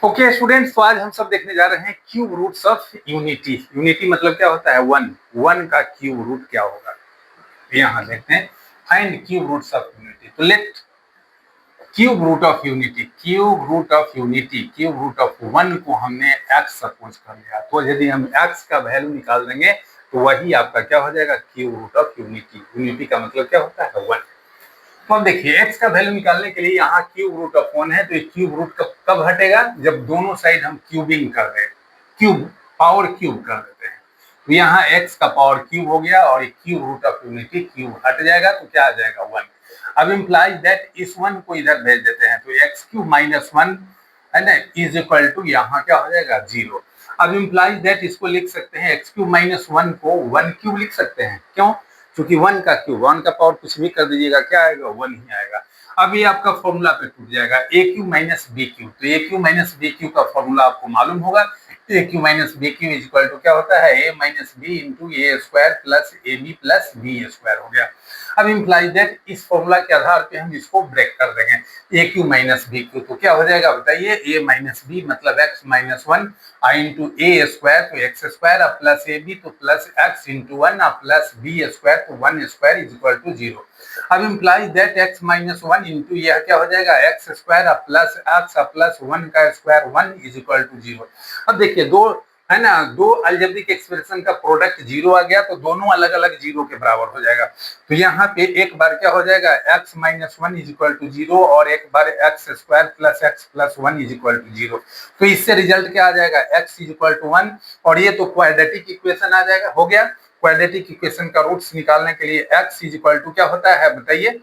Okay students, तो आज हम सब देखने जा रहे हैं cube roots of unity. Unity मतलब क्या होता है? वन। वन का क्यूब रूट क्या होगा, यहाँ देखते हैं। Find cube roots of unity. तो let cube root of unity, cube root of unity, cube root of one को हमने एक्स सपोज कर लिया, तो यदि हम एक्स का वैल्यू निकाल देंगे तो वही आपका क्या हो जाएगा? Cube root of unity. Unity का मतलब क्या होता है? वन। तो अब देखिए, x का वैल्यू निकालने के लिए यहाँ क्यूब रूट ऑफ वन है, तो ये क्यूब रूट कब हटेगा? जब दोनों साइड हम क्यूबिंग कर रहे हैं, क्यूब पावर क्यूब कर देते हैं। तो यहाँ x का पावर क्यूब हो गया और ये cube root of unity cube हट जाएगा, तो क्या आ जाएगा? वन। अब इम्प्लाइज दैट इस वन को इधर भेज देते हैं, तो एक्स क्यूब माइनस वन है ना, इज इक्वल टू यहाँ क्या हो जाएगा? जीरो। अब इम्प्लाइज दैट इसको लिख सकते हैं, एक्स क्यूब माइनस वन को वन क्यूब लिख सकते हैं। क्यों? क्योंकि वन का क्यूब, वन का पावर कुछ भी कर दीजिएगा, क्या आएगा? वन ही आएगा। अब ये आपका फॉर्मूला पे टूट जाएगा, a cube minus b cube. तो a cube minus b cube का फॉर्मूला आपको मालूम होगा। A cube minus b cube is equal to क्या होता है? A minus b into a square plus a b plus b square हो गया। अब इम्प्लाइज दैट इस फॉर्मूला के आधार पे हम इसको ब्रेक कर देंगे। A cube minus b cube तो क्या हो जाएगा बताइए? ए माइनस बी मतलब x minus one into a square, तो एक्स स्क्वायर, अब प्लस ए बी तो प्लस एक्स इंटू वन, अब प्लस बी स्क्वायर तो one square is equal to zero. अब implies that x minus one into यह क्या हो जाएगा? एक्स स्क्वायर अब प्लस एक्स अब प्लस वन का square one is equal to zero. अब देखिए, दो है ना, दो अलजेब्रिक एक्सप्रेशन का प्रोडक्ट जीरो आ गया, तो दोनों अलग अलग जीरो के बराबर हो जाएगा। तो यहाँ पे एक बार क्या हो जाएगा? X minus one is equal to zero और एक बार x square plus one is equal to zero. तो इससे रिजल्ट क्या आ जाएगा? X is equal to one, और ये तो क्वाड्रेटिक इक्वेशन आ जाएगा। हो गया। क्वाड्रेटिक इक्वेशन का रूट्स निकालने के लिए एक्स इज इक्वल टू क्या होता है बताइए?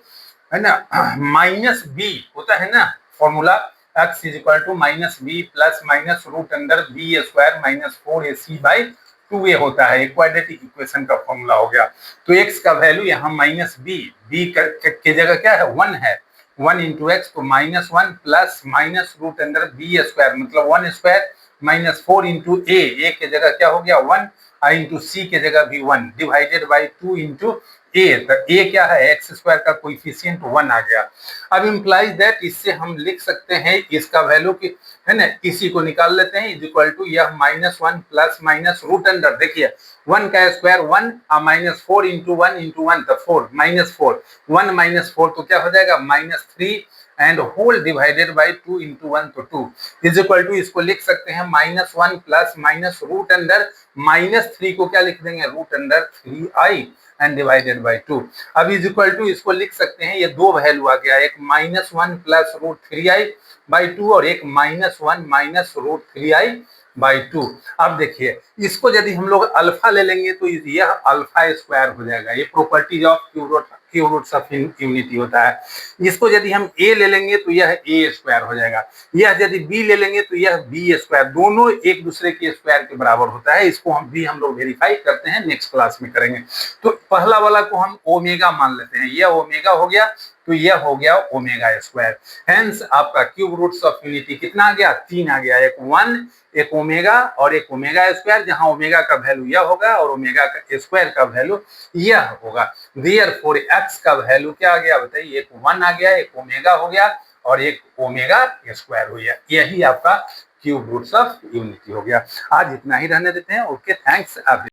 है ना, माइनस बी होता है ना formula. x is equal to minus B plus minus root under B square minus four A C by two A होता है। क्वाड्रेटिक इक्वेशन का फॉर्मूला हो गया। तो x का वैल्यू यहाँ माइनस बी, बी के जगह क्या है? वन है। वन इंटू एक्स तो minus one plus minus root under B square मतलब one square minus four into A के जगह क्या हो गया? वन, इंटू सी के जगह भी one, divided by two into A. तो ए क्या है? एक्स स्क्वायर का कोएफिशिएंट वन आ गया। अब इम्प्लाइज दैट इससे हम लिख सकते हैं इसका वैल्यू की, है ना, इसी को निकाल लेते हैं, इज इक्वल टू यह minus one plus minus root under, देखिए वन का square one, minus four into one तो four, minus four, one minus four तो क्या हो जाएगा? Minus three and whole divided by two into one तो two is equal to, इसको लिख सकते हैं minus one plus minus root under minus three को क्या लिख देंगे? Root under three I and divided by two. अब इज इक्वल टू इसको लिख सकते हैं, ये दो वैल्यू आ गया, एक minus one plus root three i by two और एक minus one minus root three i by two. अब देखिए, इसको यदि हम लोग अल्फा ले लेंगे तो यह अल्फा स्क्वायर हो जाएगा। ये properties of cube roots of unity होता है। इसको यदि हम ए ले लेंगे तो यह ए स्क्वायर हो जाएगा, यह यदि बी ले लेंगे तो यह बी स्क्वायर, दोनों एक दूसरे के स्क्वायर के बराबर होता है। इसको हम लोग वेरीफाई करते हैं, नेक्स्ट क्लास में करेंगे। तो पहला वाला को हम ओमेगा मान लेते हैं, यह ओमेगा हो गया, तो यह हो गया ओमेगा स्क्वायर। हेंस आपका क्यूब रूट्स ऑफ यूनिटी कितना आ गया? तीन आ गया, एक वन, एक ओमेगा और एक ओमेगा स्क्वायर, जहां ओमेगा का वैल्यू यह होगा और ओमेगा का स्क्वायर का वैल्यू यह होगा। देयरफॉर एक्स का वैल्यू क्या आ गया बताइए? एक वन आ गया, एक ओमेगा हो गया और एक ओमेगा स्क्वायर हो गया। यही आपका क्यूब रूट्स ऑफ यूनिटी हो गया। आज इतना ही रहने देते हैं। Okay, thanks.